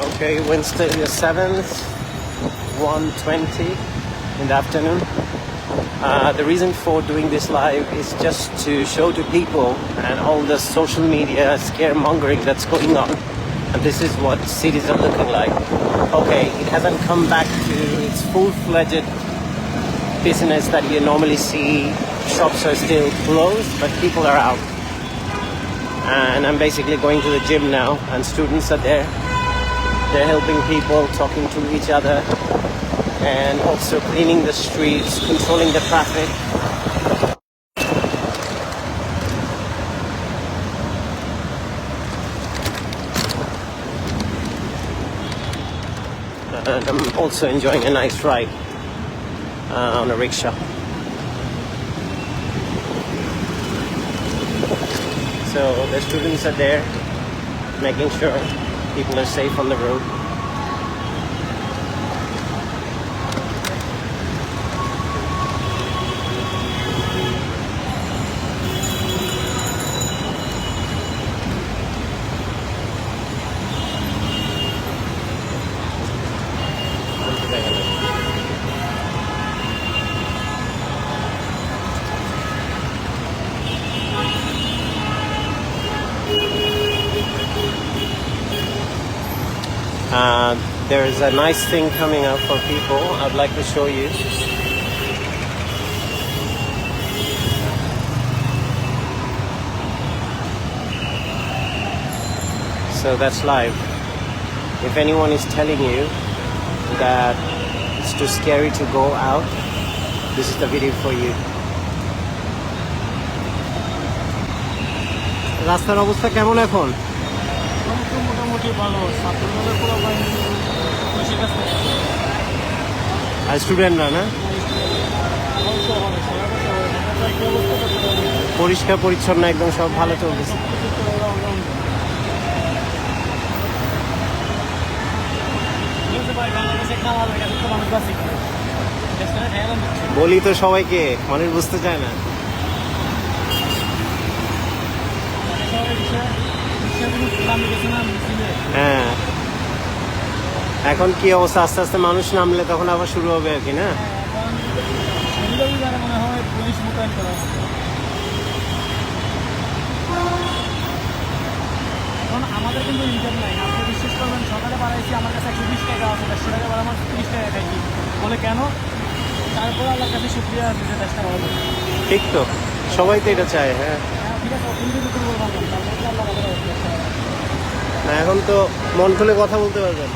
Okay, Wednesday the 7th, 1:20 in the afternoon. The reason for doing this live is just to show to people and all the social media scaremongering that's going on. And this is what cities are looking like. Okay, it hasn't come back to its full-fledged business that you normally see. Shops are still closed, but people are out. And I'm basically going to the gym now, and students are there. They're helping people, talking to each other, and also cleaning the streets, controlling the traffic. And I'm also enjoying a nice ride on a rickshaw. So the students are there, making sure people are safe on the road. There's a nice thing coming up for people. I'd like to show you. So that's live. If anyone is telling you that it's too scary to go out, this is the video for you. রাস্তার অবস্থা কেমন এখন? মোটামুটি ভালো। আর স্টুডেন্টরা না পরিষ্কার পরিচ্ছন্ন একদম সব ভালো চলতেছে। বলি তো সবাইকে, মানুষ বুঝতে চায় না। হ্যাঁ, এখন কি অবস্থা? আস্তে আস্তে মানুষ নামলে তখন আবার শুরু হবে আর কি, না? আমাদের কিন্তু ইনকাম নাই। আপনি বিশ্বাস করবেন, সকালে বাড়াইছি, আমার কাছে 120 টাকা আছে, 100 টাকা বাড়া আমার 30 টাকা খাইছি। বলে কেন? তারপরে আল্লাহর কাছে শুকরিয়া আছে যে 10 টাকা বাড়বে। ঠিক তো, সবাই তো এটা চায়। হ্যাঁ ঠিক আছে, আপনি যদি দুর্বল ভাববেন তাহলে আল্লাহ এখন তো মন খুলে কথা বলতে পারবেন।